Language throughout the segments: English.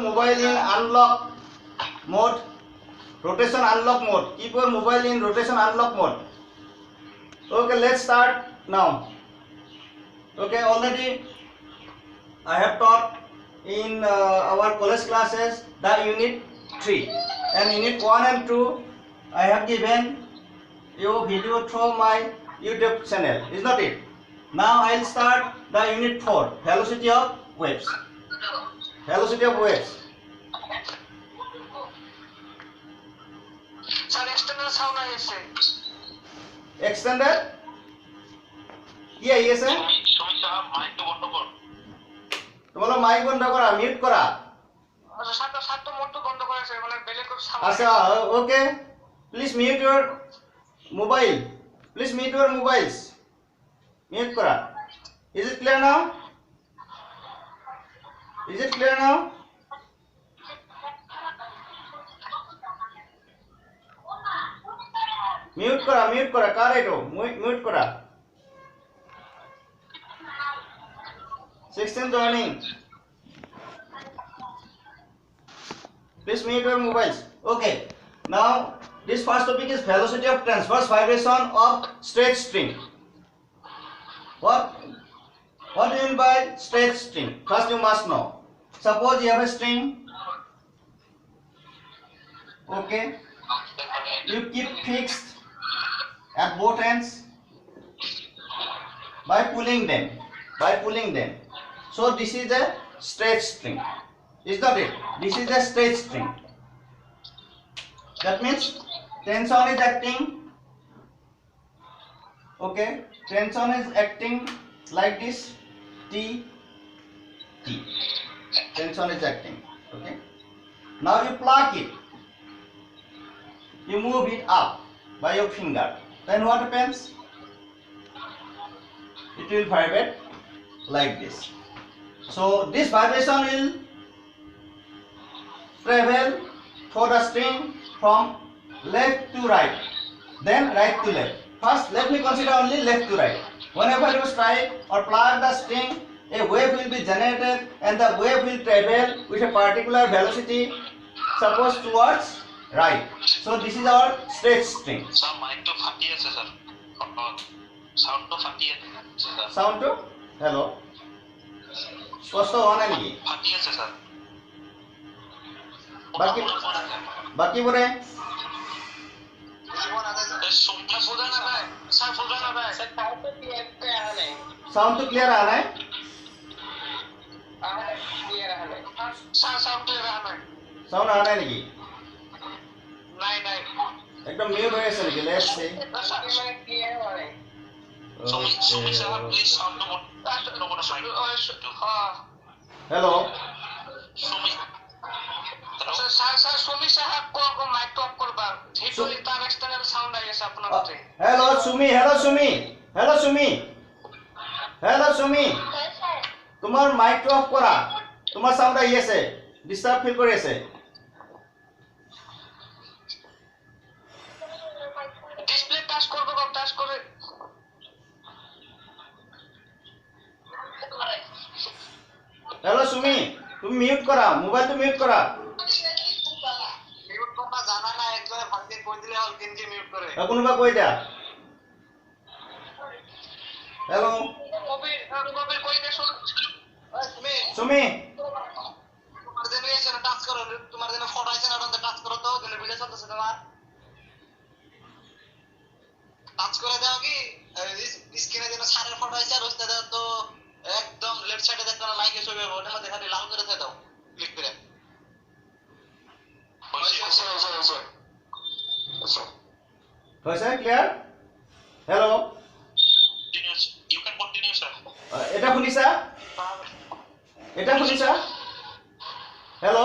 mobile in unlock mode, rotation unlock mode. Keep your mobile in rotation unlock mode. Okay, let's start now. Okay, already I have taught in our college classes the unit 3 and unit 1 and 2 I have given you video through my YouTube channel, is not it? Now I will start the unit 4, velocity of waves. Velocity of waves. Sir, external sound আছে Extended কি আছে সুমি সাহেব mic বন্ধ কর তোমার mic বন্ধ করা mute করা আচ্ছা স্যার তো মোট বন্ধ করেছে মানে বেলে কোন সাউন্ড আচ্ছা okay please mute your mobile please mute your mobiles mute করা is it clear now is it clear now mute করা কার এটো মিউট করা 16 joining. Please mute your mobiles. Okay. Now this first topic is velocity of transverse vibration of straight string. What do you mean by straight string? First you must know. Suppose you have a string. Okay. You keep fixed at both ends by pulling them. So this is a straight string, is not it? This is a straight string. That means tension is acting. Okay, tension is acting like this. T. Tension is acting. Okay. Now you pluck it. You move it up by your finger. Then what happens? It will vibrate like this. So this vibration will travel for the string from left to right, then right to left. First let me consider only left to right. Whenever you strike or plug the string, a wave will be generated and the wave will travel with a particular velocity, suppose towards right. So this is our straight string. Sir, mic to ফাটি আছে sir sound তো ফাটি আছে sir Sound to hello স্পষ্ট হোৱা নাই নেকি ফাটি আছে স্যার বাকি বৰে সাউন্ড তো ক্লিয়ার আহা নাই সাউন্ড আহা নাই নেকি একদম মিউট হৈ আছে নেকি লেটস সি সুমি সাহেব please sound hello Sumi sir Sumi সাহেব কো মাইক টপ করবা ভিডিওলি তার এক্সটার্নাল সাউন্ড আইছে আপনার কাছে hello সুমি তোমাৰ মাইকটো অফ কৰা তোমাৰ সাউন্ড আহি আছে ডিস্টার্ব ফিল কৰি আছে ডিসপ্লে টাচ করবে কম টাচ করে hello সুমি তুমি মিউট কৰা মোবাইলটো মিউট কৰা মিউট করবা জানা না একজনে ভালকে কই দিলে হল কেনকে মিউট করে কোনোবা কই দিয়া hello কবির কই দে সুমি তোমার জন্য এসে টাচ করো তোমার জন্য ফটো আইছে না ওটা টাচ করো তো দিলে ভিডিও চলতেছে তোমার টাচ করে দাও কি স্ক্রিনে যেন সারের ফটো আইছে আর ওস্তাদ তো একদম লেফট সাইডে দেখো না লাইকে ছবি হবে ওটার মধ্যে খালি লাল করে দাও ক্লিক করে হৈছে clear hello you can continue sir এটা শুনিছা hello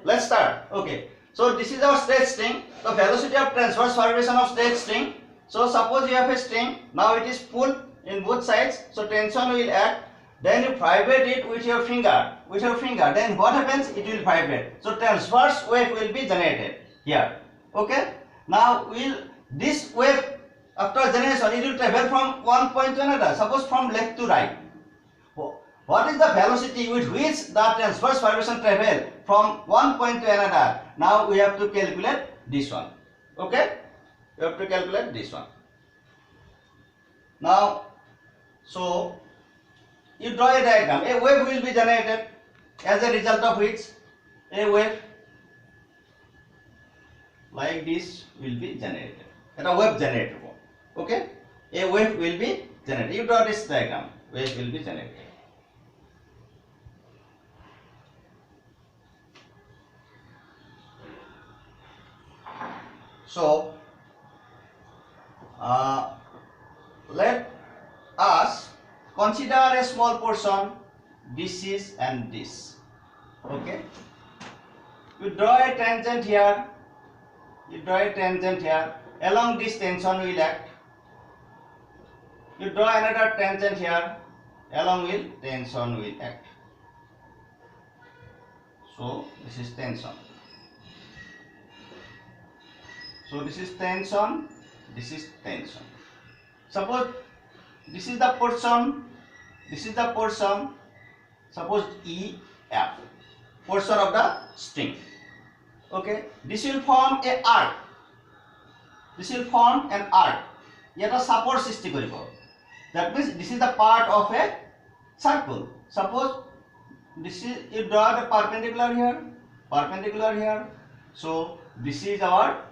let's start. Okay, so this is our straight string. The velocity of transverse vibration of straight string. So suppose you have a string, now it is pulled in both sides, so tension will act, then you vibrate it with your finger, then what happens? It will vibrate, so transverse wave will be generated here. Okay, now this wave after generation it will travel from one point to another, suppose from left to right. What is the velocity with which the transverse vibration travel from one point to another? Now we have to calculate this one. Okay, we have to calculate this one. Now, so you draw a diagram. A wave will be generated, as a result of which a wave like this will be generated. It's a wave generator. Okay, a wave will be generated. You draw this diagram. Wave will be generated. So, let us consider a small portion. This is and this. Okay. You draw a tangent here. You draw a tangent here. Along this tension will act. You draw another tangent here. Along with tension will act. So this is tension. So this is tension. This is tension. Suppose this is the portion. This is the portion. Suppose EF, portion of the string. Okay. This will form a arc. This will form an arc. Yet a support সৃষ্টি কৰিব. That means this is the part of a circle. Suppose this is, you draw the perpendicular here. So this is our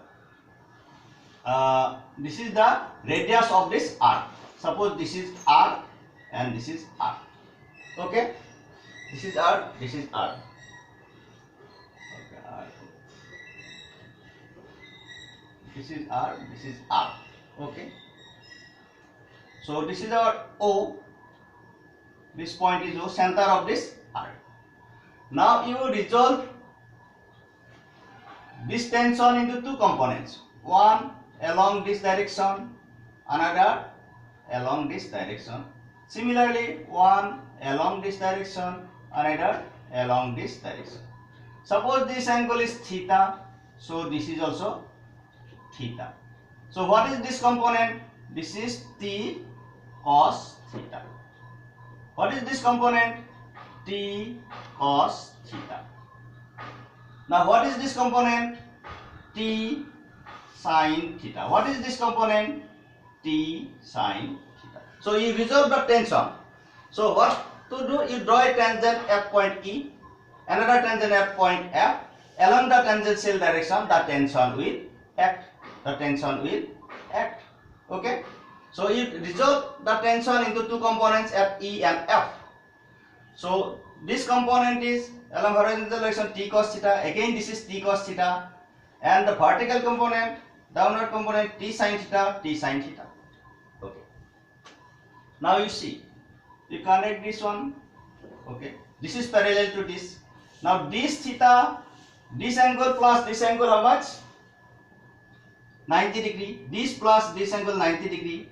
this is the radius of this arc. Suppose this is R and this is R. Okay, this is R, this is R. Okay, R. This is R, this is R. Okay. So this is our O. This point is O, center of this arc. Now you resolve this tension into two components. One along this direction, another along this direction. Similarly, one along this direction, another along this direction. Suppose this angle is theta, so this is also theta. So what is this component? This is T cos theta. What is this component? T cos theta. Now what is this component? T sin theta. What is this component? T sin theta. So you resolve the tension. So what to do? You draw a tangent F point E, another tangent F point F. Along the tangential direction, the tension will act. The tension will act. Okay. So you resolve the tension into two components F E and F. So this component is along horizontal direction T cos theta. Again this is T cos theta, and the vertical component, downward component T sin theta, T sin theta. Okay. Now you see, you connect this one. Okay. This is parallel to this. Now this theta, this angle plus this angle how much? 90 degree. This plus this angle 90 degree.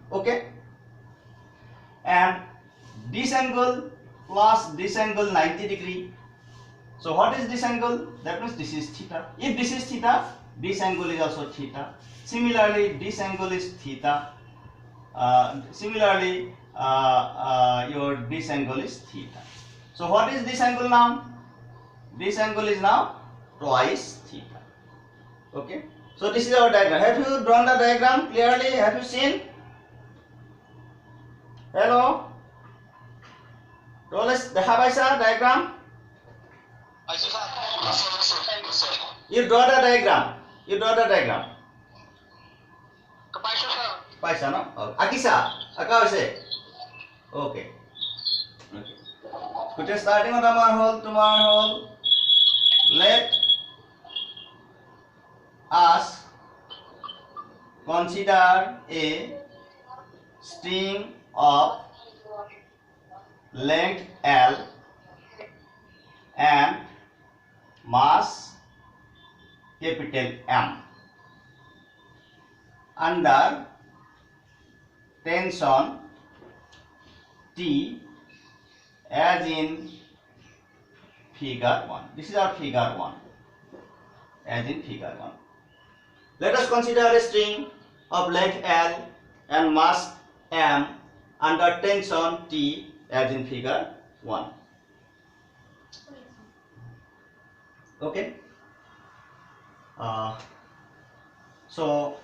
Okay. And this angle plus this angle 90 degree. So what is this angle? That means this is theta. If this is theta, this angle is also theta. Similarly, this angle is theta. Similarly, this angle is theta. So what is this angle now? This angle is now twice theta. Okay. So this is our diagram. Have you drawn the diagram clearly? Have you seen? Hello. দেখা পাইছা diagram? You draw the diagram. You draw the diagram. পাইছা no? আঁকিছা? আঁকা হৈছে? Okay. Okay. গোটেই starting ত আমাৰ হ'ল let us consider a string of length L and mass capital M under tension T as in figure 1. This is our figure 1. As in figure 1. Let us consider a string of length L and mass M under tension T as in figure 1. Okay. So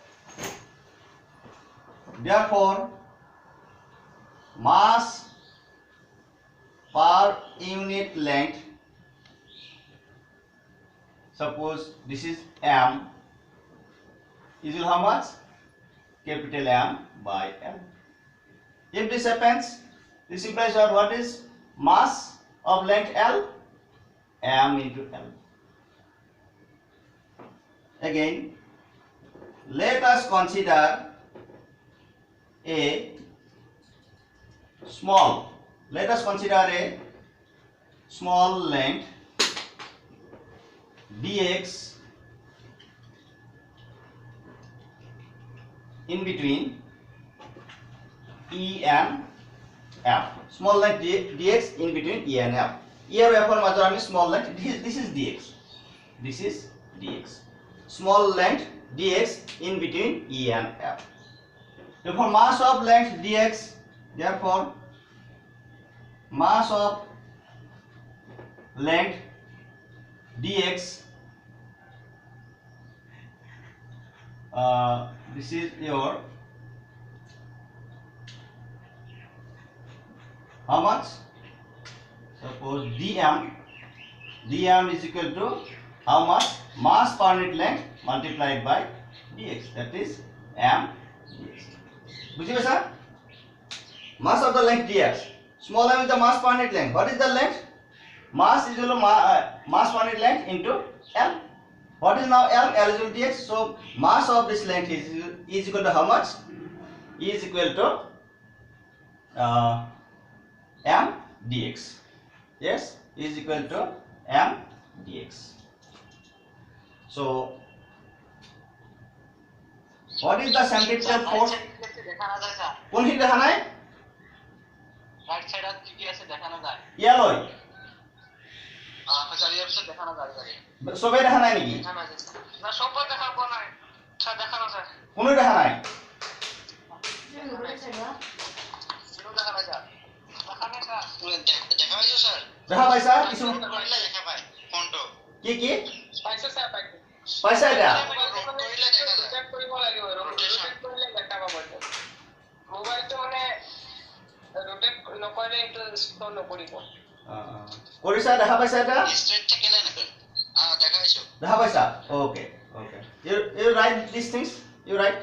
therefore mass per unit length, suppose this is m, is equal how much? Capital M by L. If this happens, this implies what is mass of length L? M into L. Again, let us consider a small, small length dx in between E and F. Small length dx in between E and F. Here we have for small length. This is dx. This is dx. Small length dx in between E and F. Therefore, mass of length dx. Therefore, mass of length dx. This is your how much? Suppose dm is equal to how much? Mass per unit length multiplied by dx, that is m dx. बुझिए sir? Mass of the length dx. Small m is the mass per unit length. What is the length? Mass is equal to mass per unit length into l. What is now l? L is equal to dx. So mass of this length is equal to how much? Is equal to m dx. Yes, is equal to m dx. So what is the centripetal force? কোন দিকে দেখা নাই? Right side আর কি আছে দেখানো যায়। ইয়েলোই আচ্ছা এই অপশন দেখানো যায় জানি। সবাই দেখা নাই নাকি? না সবাই দেখাবো না। আচ্ছা দেখানো যায়। কোন দেখা নাই? জিরো দেখানো যায়। দেখানো যায়। দেখা পাইছো স্যার? দেখা পাইছা? কিছু কইলা দেখা পাই। ফন্ট কি? পাইছো স্যার পাইছো। পাইছা এটা? কইলা দেখা যায়। চেক করিব লাগিব। রোটেশন করলে দেখা পাবো। মোবাইল তো মানে রোটেট নকরে একটু স্ক্রল নকরিব। কৰিছা দেখা পাইছা এটা? স্ট্রেট থাকিলে না। দেখা পাইছো। দেখা পাইছা? ওকে ওকে। You write these things? You write?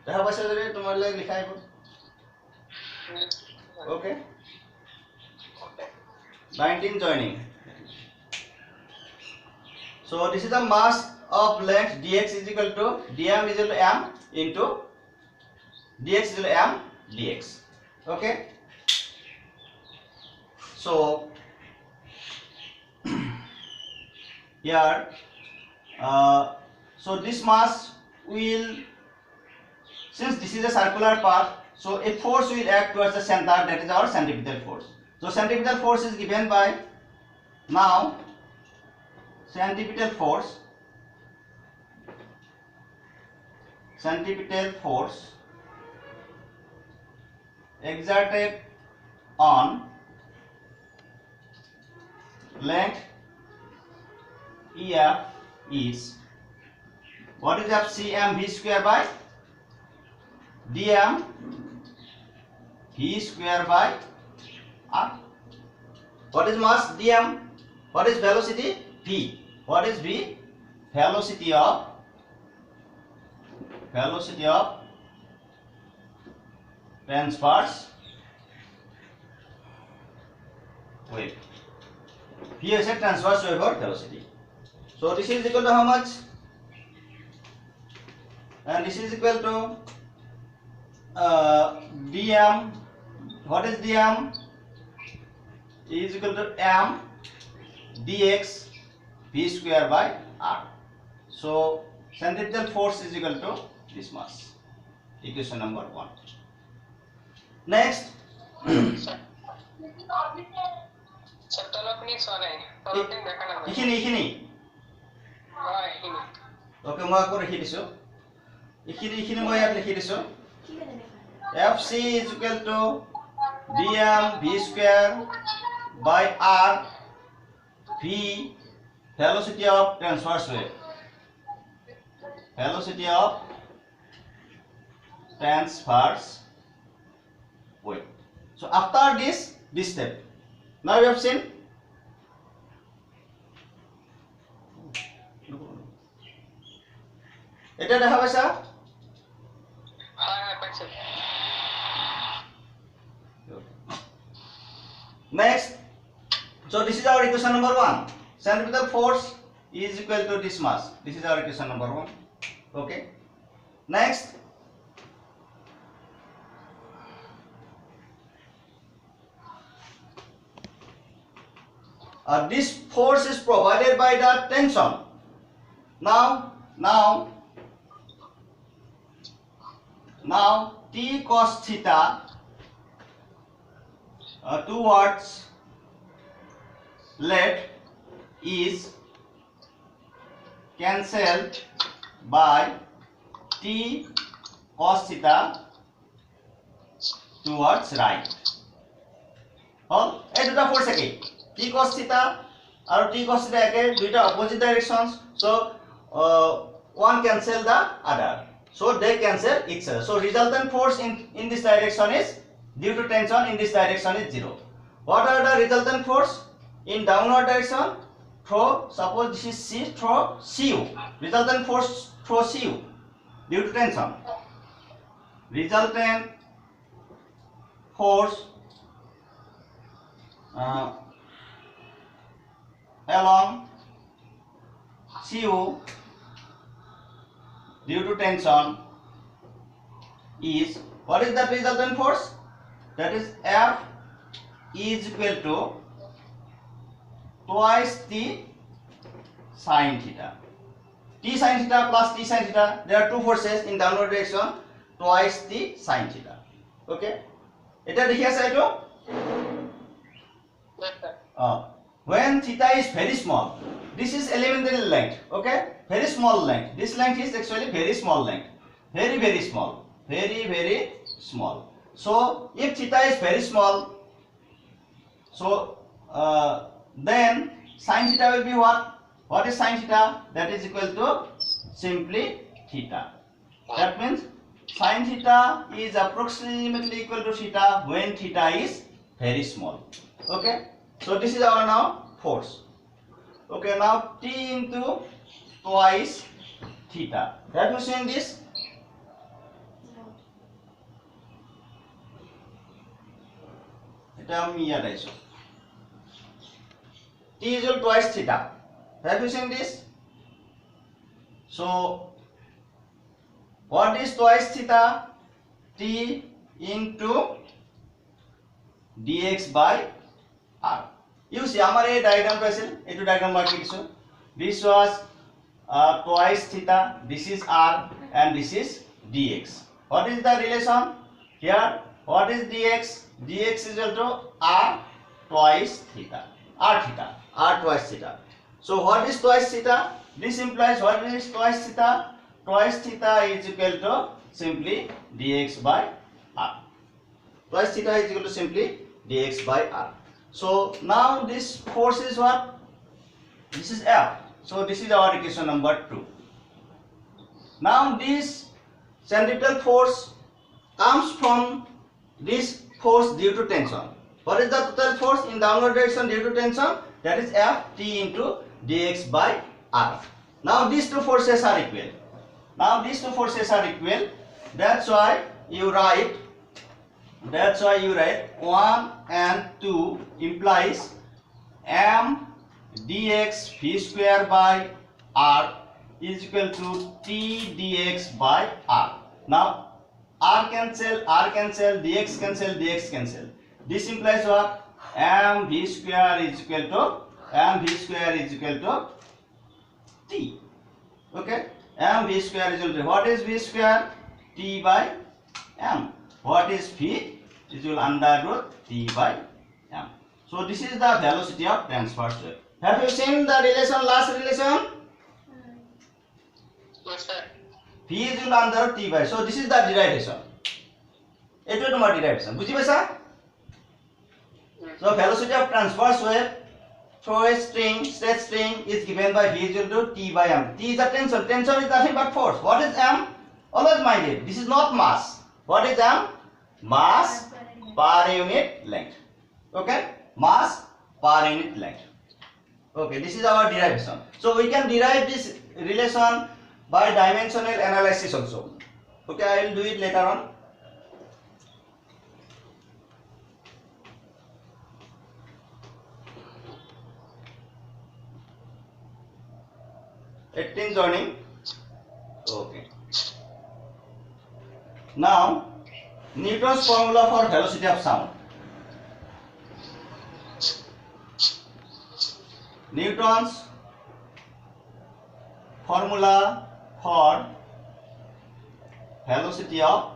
দেখা পাইছা যদি তোমাৰলে লিখা আহিব। Okay. 19 joining. So this is the mass of length dx is equal to dm is equal to m into dx is equal to m dx. Okay. So here so this mass will, since this is a circular path, so a force will act towards the center, that is our centripetal force. So centripetal force is given by, now centripetal force exerted on length EF is, what is FCM v square by dm v square by r. What is mass? dm. What is velocity? v. What is v? Velocity of transverse wave. Here is a transverse wave or velocity. So this is equal to how much? And this is equal to dm. What is dm? Is equal to m dx v square by r. So centripetal force is equal to this mass. Equation number 1. Next. এইখিনি ওকে মই আকৌ লিখি দিছো এইখিনি মই ইয়াত লিখি দিছো fc is equal to dm v square by r, v velocity of transverse wave, velocity of transverse wave. So after this step, now you have seen. এটা দেখা পাইছা? Next, so this is our equation number 1. Centripetal force is equal to this mass. This is our equation number 1. Okay. Next, this force is provided by the tension. Now t cos theta towards lead is cancelled by t cos theta towards right. এই দুটা force একে t cos theta আর t cos theta একে দুইটা opposite directions, so one cancel the other, so they cancel each other. So resultant force in this direction is, due to tension in this direction, is 0. What are the resultant force in downward direction? Throw, suppose this is C, throw CU. Resultant force throw CU due to tension. Resultant force along CU due to tension is, what is that resultant force? That is F is equal to twice the sin theta. T sin theta plus T sin theta, there are two forces in downward direction, twice the sin theta. Okay, এটা দেখি আছে এইটো? When theta is very small, this is elementary length. Okay, very small length. This length is actually very small length, very small, very small. So if theta is very small, so then sin theta will be what? What is sin theta? That is equal to simply theta. That means sin theta is approximately equal to theta when theta is very small. Okay, so this is our now force. Okay, now T into twice theta. Have you seen this? এটা আমি ইয়াত আইছো। T is equal to twice theta. Have you seen this? So what is twice theta? T into dx by r. You see, our diagram present. This diagram mark it. This was twice theta. This is r, and this is dx. What is the relation here? What is dx? Dx is equal to r twice theta. R theta. R twice theta. So what is twice theta? This implies what is twice theta? Twice theta is equal to simply dx by r. Twice theta is equal to simply dx by r. So now this force is what? This is F. So this is our equation number 2. Now this centripetal force comes from this force due to tension. What is the total force in downward direction due to tension? That is F T into dx by r. Now these two forces are equal. That's why you write 1 and 2 implies m dx v square by r is equal to t dx by r. Now r cancel, dx cancel. This implies what? m v square is equal to t. Okay, m v square is equal to, what is v square? T by m. What is v? Is equal under root t by m. So this is the velocity of transverse wave. Have you seen the relation, last relation? Yes, sir. V is equal under t by. So this is the derivation. Eto tomar derivation. বুঝি পাইছা? So velocity of transverse wave through a string, straight string, is given by V is equal to T by M. T is the tension. Tension is nothing but force. What is M? Always mind it. This is not mass. What is M? Mass per unit length. Okay? Mass per unit length. Okay, this is our derivation. So we can derive this relation by dimensional analysis also. Okay, I will do it later on. Joining. Okay. Now, Newton's formula for velocity of sound. Newton's formula for velocity of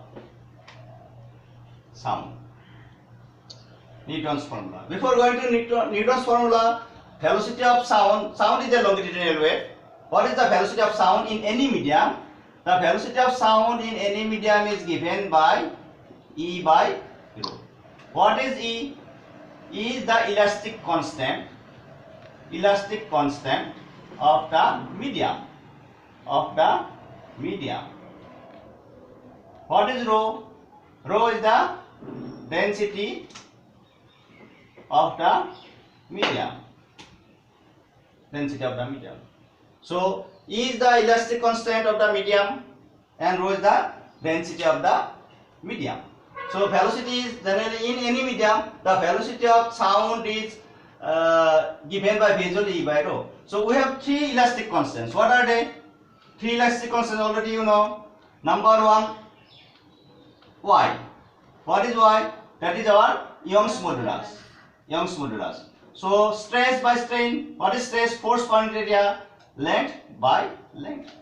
sound. Newton's formula. Before going to Newton's formula, velocity of sound. Sound is a longitudinal wave. What is the velocity of sound in any medium? The velocity of sound in any medium is given by E by rho. What is E? E is the elastic constant of the medium. What is rho? Rho is the density of the medium. So E is the elastic constant of the medium and rho is the density of the medium. So velocity is generally in any medium. The velocity of sound is given by visual E by rho. So we have three elastic constants. What are they? Three elastic constants already you know. Number one, Y. What is Y? That is our Young's modulus. So stress by strain. What is stress? Force per unit area. Length by length.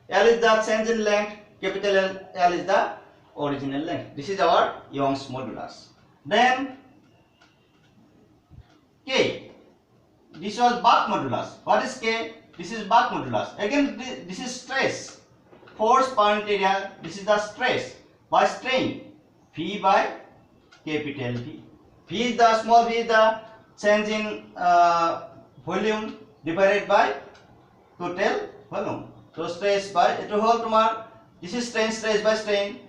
L is the change in length. Capital L is the original length. This is our Young's modulus. Then K. This was Bach modulus. What is K? This is Bach modulus. Again, this is stress. Force per unit area. This is the stress by strain. V by capital V. V is the small v is the change in volume divided by total volume. So stress by to whole tomorrow. This is strain, stress by strain.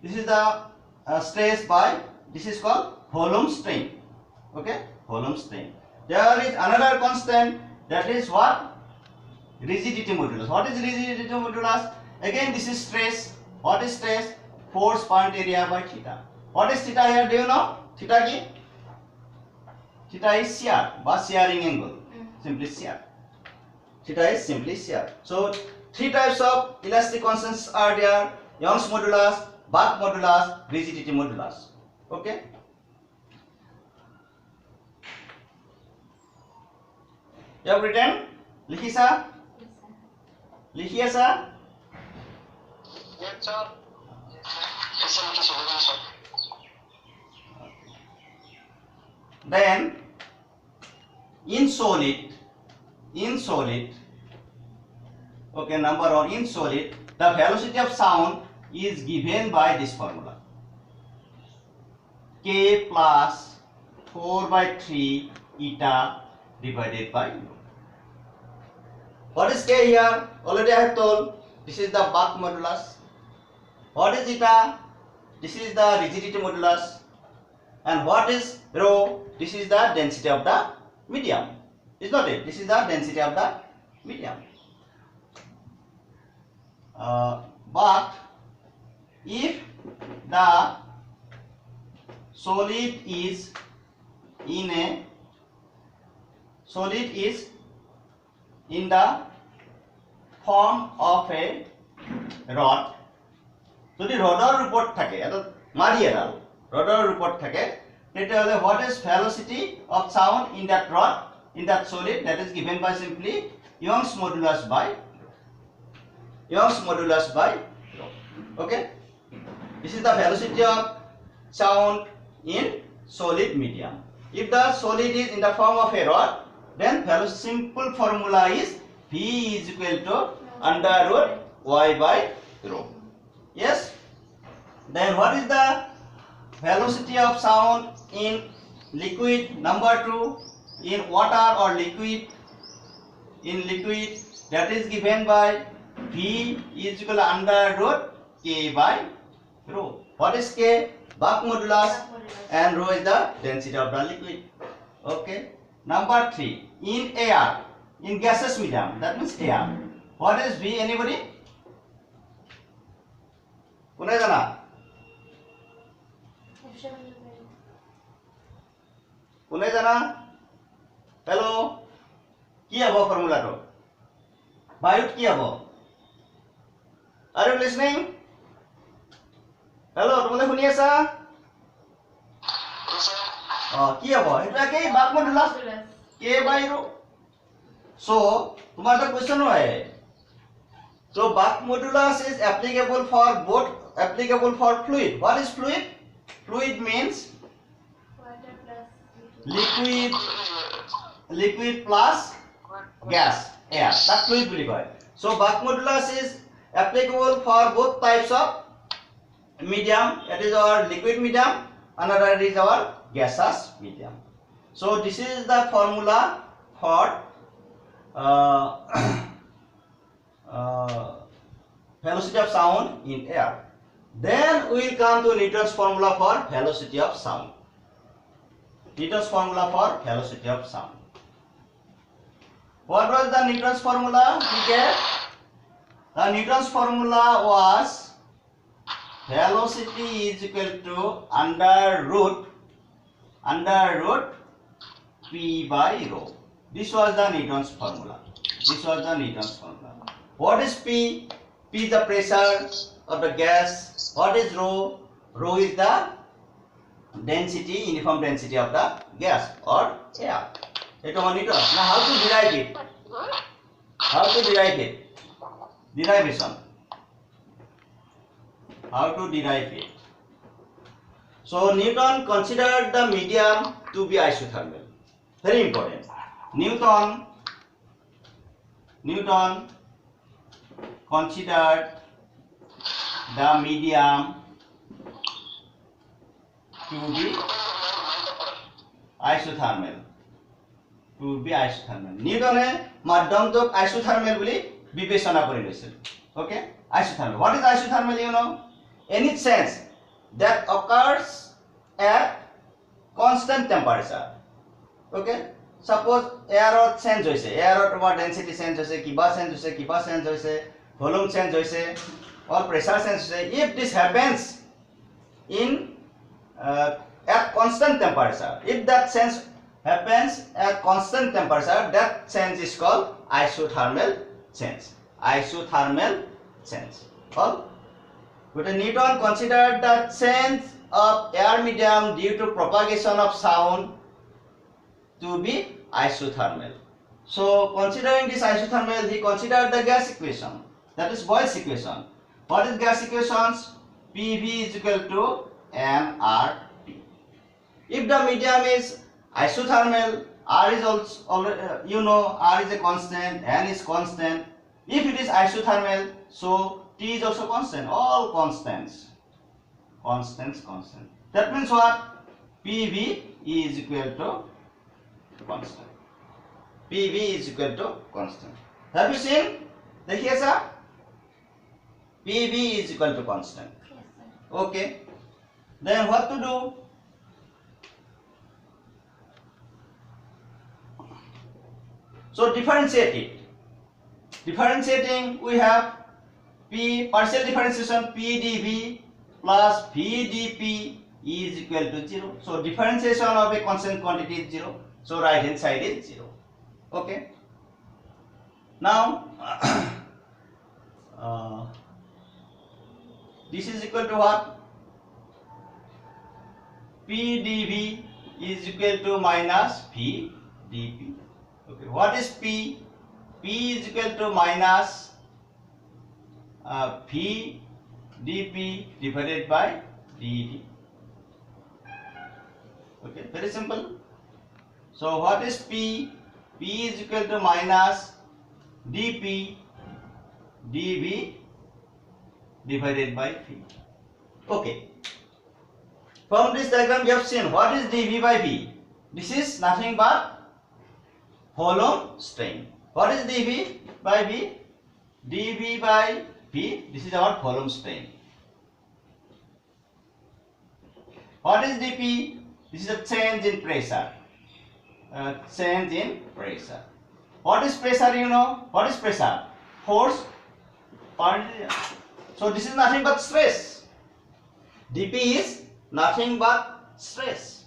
This is the stress by, this is called volume strain. Okay, volume strain. There is another constant, that is what? Rigidity modulus. What is rigidity modulus? Again, this is stress. What is stress? Force per unit area by theta. What is theta here? Do you know? Theta ki? Theta is shear, by shearing angle. Simply shear. Theta is simply shear. So three types of elastic constants are there: Young's modulus, Bach modulus, rigidity modulus. Okay. You have written? Likhisa? Likhiye sir? Yes, sir. Then in solid, okay, number one, in solid, the velocity of sound is given by this formula: K plus 4 by 3 eta divided by rho. What is K here? Already I have told. This is the Bach modulus. What is eta? This is the rigidity modulus. And what is rho? This is the density of the medium. Is not it? This is the density of the medium. But if the solid is in the form of a rod, যদি রডৰ ৰূপত থাকে, এটা মাৰি এডাল ৰডৰ ৰূপত থাকে, তেতিয়াহ'লে what is velocity of sound in that rod, in that solid? That is given by simply Young's modulus by rho. Okay, this is the velocity of sound in solid medium. If the solid is in the form of a rod, then simple formula is V is equal to under root Y by rho. Yes. Then what is the velocity of sound in liquid. Number 2, in water or liquid. In liquid, that is given by V is equal to under root K by rho. What is K? Bulk modulus, and rho is the density of the liquid. Okay. Number 3, in air, in gaseous medium, that means air. What is V? Anybody? Kunai jana? Kunai jana? Hello? Ki abo formula to? Bayut ki abo? Are you listening? Hello, tumale shuni asa? Ki abo? Etu ake bulk modulus K by rho. So, tumar the question hoy. So, bulk modulus is applicable for fluid. What is fluid? Fluid means liquid plus gas, air. That fluid will be called. So, bulk modulus is applicable for both types of medium. That is our liquid medium. Another is our gaseous medium. So, this is the formula for velocity of sound in air. Then we will come to Newton's formula for velocity of sound. Newton's formula for velocity of sound. What was the Newton's formula we get? The Newton's formula was velocity is equal to under root P by rho. This was the Newton's formula. What is P? P is the pressure of the gas. What is rho? Rho is the density, uniform density of the gas or air. Now how to derive it? Derivation. How to derive it? So Newton considered the medium to be isothermal. Very important. Newton considered the medium to be isothermal. Newton মাধ্যমটোক isothermal বুলি বিবেচনা কৰি লৈছিল. Okay, isothermal. What is isothermal? You know, any change that occurs at constant temperature. Okay, suppose air change hoise, air density change hoise, kiba change hoise, volume change hoise, or pressure change hoise. If this happens in at constant temperature, if that change happens at constant temperature, that change is called isothermal change. Well, but Newton considered the change of air medium due to propagation of sound to be isothermal. So, considering this isothermal, he considered the gas equation, that is Boyle's equation. What is gas equations? PV is equal to nRT. If the medium is isothermal, R is also R is a constant, N is constant. If it is isothermal, so T is also constant. All constants. That means what? PV is equal to constant. Have you seen? देखिए sir, PV is equal to constant. Yes, sir. Okay. Then what to do? So differentiate it. Differentiating, we have P partial differentiation P dV plus V dP is equal to 0. So differentiation of a constant quantity is 0. So right hand side is 0. Okay. Now this is equal to what? P dV is equal to minus V dP. Okay, what is P? P is equal to minus V dP divided by dV. Okay, very simple. So what is P? P is equal to minus dP dV divided by V. Okay. From this diagram we have seen what is dV by V. This is nothing but volume strain. What is dV by V? dV by V, this is our volume strain. What is dP? This is a change in pressure. Change in pressure. What is pressure? You know what is pressure? Force. So this is nothing but stress. dP is nothing but stress.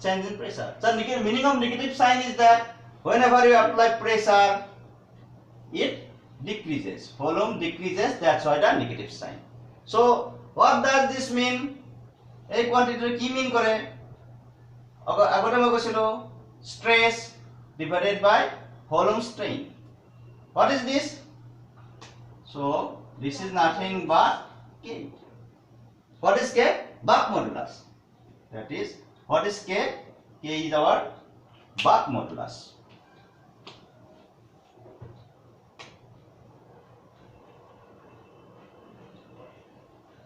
Change in pressure. So meaning of negative sign is that whenever you apply pressure, it decreases. Volume decreases. That's why the negative sign. So what does this mean? এই কোয়ান্টিটিৰ কি মিন কৰে আগতে মই কৈছিলো stress divided by volume strain. What is this? So this is nothing but K. What is K? Buck modulus. That is, what is K? K is our Buck modulus.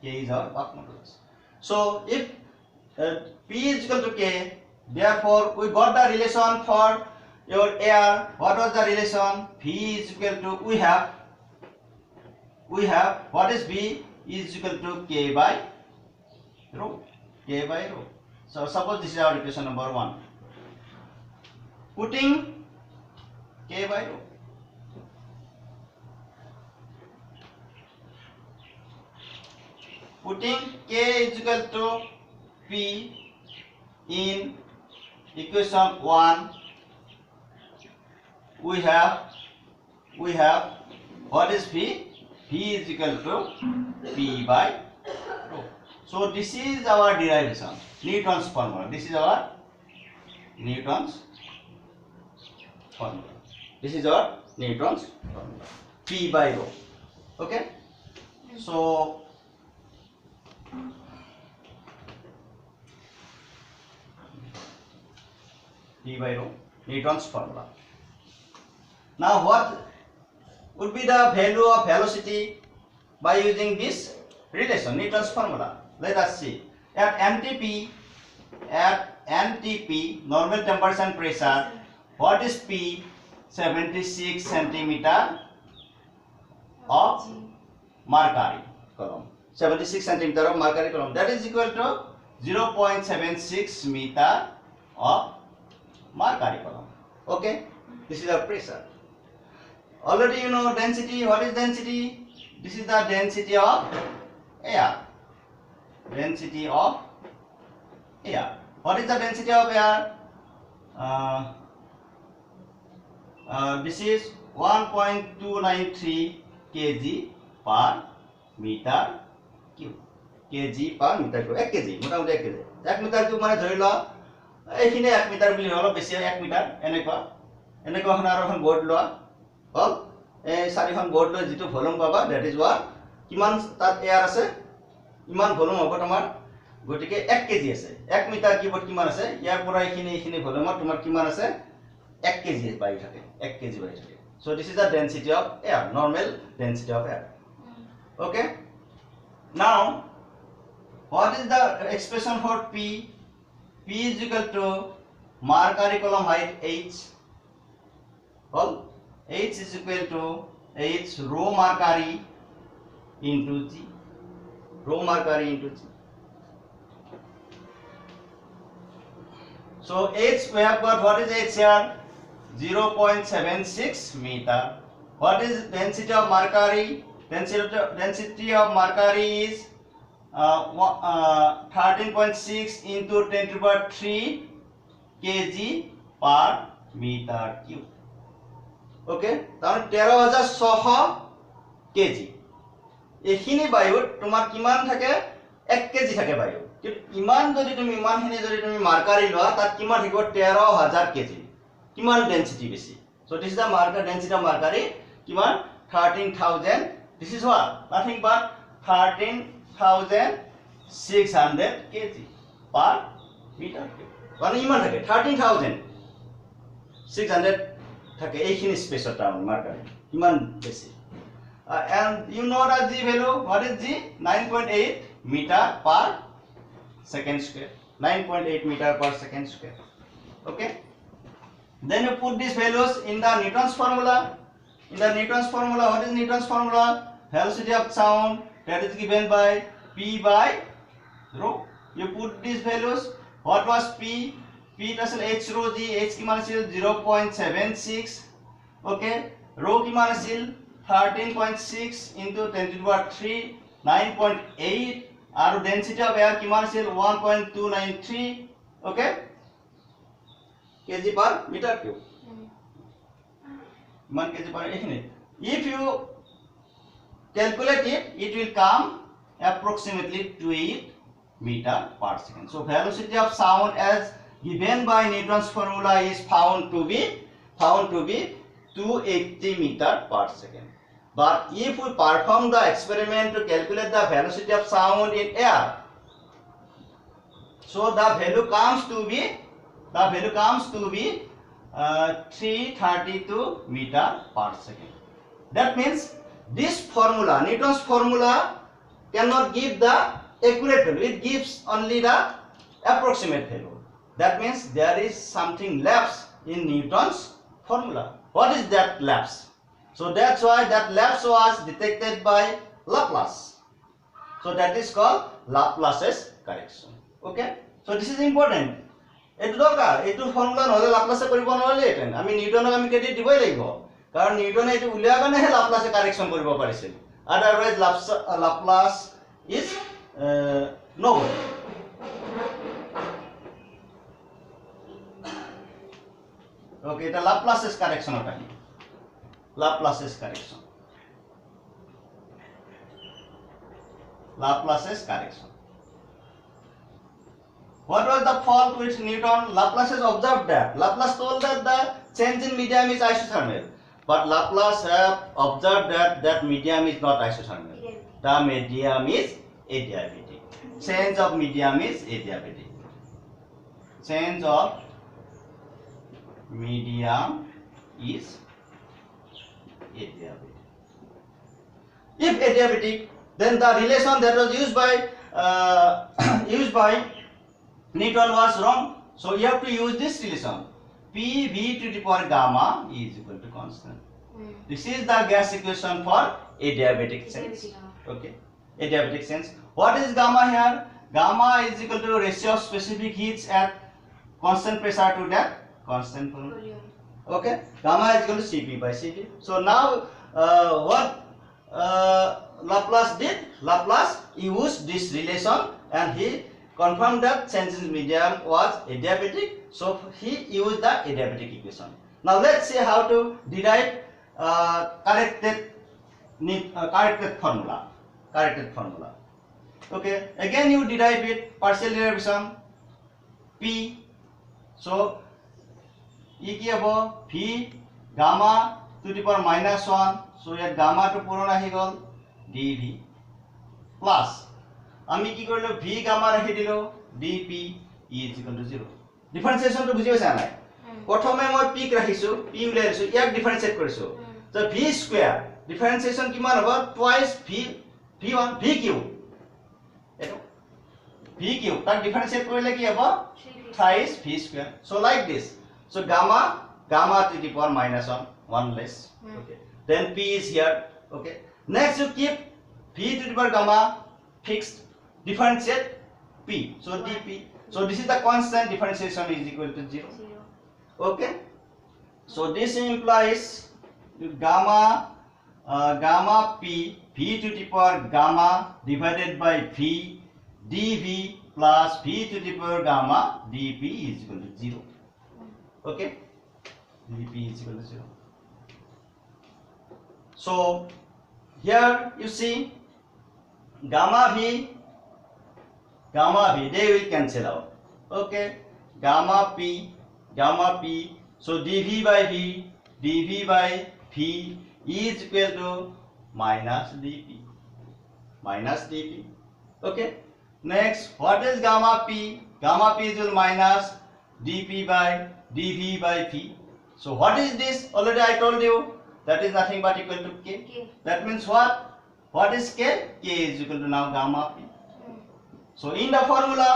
K is our Buck modulus. So if P is equal to K, therefore we got the relation for your air. What was the relation? V is equal to we have what is V is equal to K by rho. K by rho. So suppose this is our equation number 1. Putting K by rho. Putting K is equal to P in equation 1, we have what is V? V is equal to P by rho. So this is our derivation, Newton's formula. This is our Newton's formula. This is our Newton's formula. P by rho. Okay. So P by rho, Newton's formula. Now what would be the value of velocity by using this relation, Newton's formula? Let us see. At NTP, normal temperature and pressure, what is P? 76 centimeter of mercury column. 76 centimeter of mercury column. That is equal to 0.76 meter of mercury column. Okay, this is our pressure. Already you know density. What is density? This is the density of air. Density of air. What is the density of air? This is 1.293 kg per meter cube. kg per meter cube. 1 kg. মোটামুটি 1 kg. 1 meter cube মানে ধৰি লোৱা এইখিনি 1 metre বুলি হলো বেছি 1 metre এনেকুৱা এখন আৰু এখন বোৰ্ড লোৱা হল এই চাৰিখন বোৰ্ড লৈ যেটো ভলিউম পাবা দ্যাট ইজ হোৱাট কিমান তাত এয়াৰ আছে ইমান ভলিউম হ'ব তোমাৰ গটিকে 1 কেজি আছে 1 মিটাৰ কিউবত কিমান আছে ইয়াৰ পৰা এইখিনি ভলিউমত তোমাৰ কিমান আছে 1 কেজি বাই থাকে 1 কেজি বাই থাকে so this is the density of air normal density of air okay now what is the expression for P? P is equal to mercury column height h. Well, h is equal to h rho mercury into g. Rho mercury into g. So h we have got what is h here? 0.76 meter. What is density of mercury? Density of mercury is 13.6 into 10 to the power 3 kg per meter cube. Okay, তাহলে 13600 kg এখিনি বায়ুত তোমার কিমান থাকে 1 kg থাকে বায়ু কিন্তু ইমান যদি তুমি ইমানখিনি যদি তুমি মার্কারি লওয়া তাত কিমান থাকিব 13000 kg কিমান ডেনসিটি বেশি so this is the marker density of mercury কিমান 13000 this is what nothing but 13600 kg per meter cube মানে ইমান থাকে 13600 থাকে এইখিনি স্পেসৰ টাউন মার্কারি ইমান বেশি and you know the g value what is g 9.8 meter per second square 9.8 meter per second square Okay. Then you put these values in the Newton's formula. In the Newton's formula, what is Newton's formula? Velocity of sound, that is given by P by rho. You put these values. What was P? P equals h rho g. H की मान है 0.76. Okay. Rho की मान है 13.6 into 10 to the power 3, 9.8. और density of air की मान है 1.293. Okay. kg per meter cube. 1 kg per minute. If you calculate it, it will come approximately 2 meter per second. So velocity of sound as given by Newton's formula is found to be 280 meter per second. But if we perform the experiment to calculate the velocity of sound in air, so the value comes to be 332 meter per second. That means this formula, Newton's formula, cannot give the accurate value. It gives only the approximate value. That means there is something lapse in Newton's formula. What is that lapse? So that's why that lapse was detected by Laplace. So that is called Laplace's correction. Okay. So this is important. এইটো দৰকাৰ এইটো formula নহলে লাপ্লাসে কৰিব নোৱাৰিলে এটেন আমি নিউটনক আমি credit দিবই লাগিব কাৰণ নিউটনে এইটো উলিয়া কাৰণেহে লাপ্লাসে কাৰেকচন কৰিব পাৰিছিল আদাৰৱাইজ লাপ্লাস ইজ নো ওকে এটা লাপ্লাসেস কারেকশন ওটা লাপ্লাসেস correction What was the fault with Newton? Laplace has observed that. Laplace told that the change in medium is isothermal. But Laplace have observed that medium is not isothermal. The medium is adiabatic. Change of medium is adiabatic. Change of medium is adiabatic. If adiabatic, then the relation that was used by Newton was wrong. So you have to use this relation. PV to the power gamma is equal to constant. This is the gas equation for adiabatic sense. Okay. Adiabatic sense. What is gamma here? Gamma is equal to ratio of specific heats at constant pressure to that constant volume. Okay. Gamma is equal to Cp by Cv. So now what Laplace did? Laplace used this relation and he confirmed that change in medium was adiabatic, so he used the adiabatic equation. Now let's see how to derive corrected formula. Okay, again you derive it partial derivation P. So e ki abo V gamma to the power -1. So here gamma to puron ahi gol dV plus আমি কি কৰিলো v gamma ৰাখি দিলো dp is equal to 0 differentiation তো বুজি পাইছা নাই প্ৰথমে মই p ৰাখিছো p উলাই দিছো ইয়াক ডিফারেন্সিয়েট কৰিছো তো v স্কয়ার ডিফারেন্সিয়েশন কিমান হ'ব টুৱাইস v1 vq এটো vq তাক ডিফারেন্সিয়েট কৰিলে কি হ'ব থ্ৰাইস v square so like this so gamma to the power -1 less okay then p is here okay next you keep v to the power gamma fixed differentiate p so dp so this is the constant differentiation is equal to 0 okay so this implies gamma p v to the power gamma divided by v dv plus v to the power gamma dp is equal to 0 okay dp is equal to 0 so here you see gamma v they will cancel out okay gamma p so dv by v is equal to minus dp okay next what is gamma p is equal minus dp by dv by v so what is this already I told you that is nothing but equal to k that means what is k is equal to now gamma p. So in the formula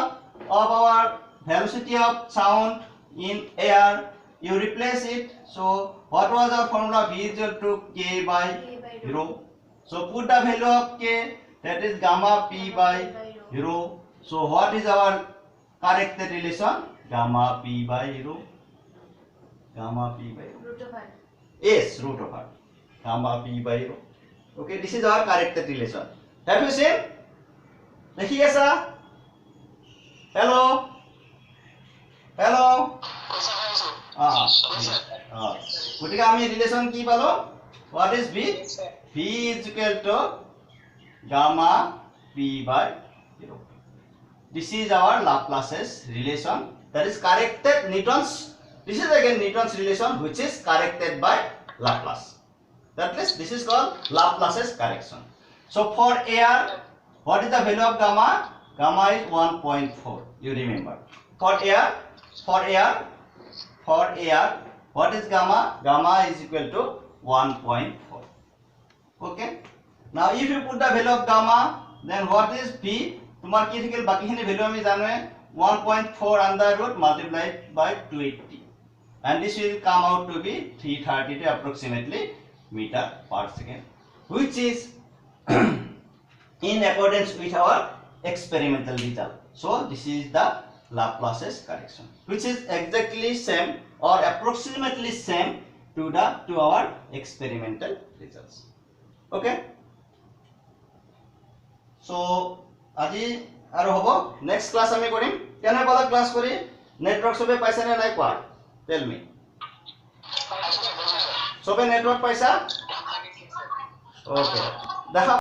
of our velocity of sound in air, you replace it. So what was our formula? V is equal to K by rho. So put the value of K, that is gamma P by rho. So what is our correct relation? Gamma P by rho. Gamma P by rho. Root of r. Yes, root of r. Gamma P by rho. Okay, this is our correct relation. Have you seen? देखिए sir. Hello. Hello. গতিকে আমি relation কি পালো? What is V? V is equal to gamma P by rho. This is our Laplace's relation, that is corrected Newton's. This is again Newton's relation which is corrected by Laplace. That is, this is called Laplace's correction. So for air, what is the value of gamma? Gamma is 1.4. You remember. For air, what is gamma? Gamma is equal to 1.4. Okay. Now if you put the value of gamma, then what is V? তোমার কি থেকে বাকিখিনি value আমি জানো 1.4 under root multiplied by 280, and this will come out to be 332 approximately meter per second, which is in accordance with our experimental result. So this is the Laplace's correction, which is exactly same or approximately same to our experimental results. Okay. So আজি আৰু হ'ব next class আমি কৰিম কেনে পালা class কৰি network সবে পাইছা নে নাই কোৱা টেল মি সবে নেটৱৰ্ক পাইছা ওকে দেখা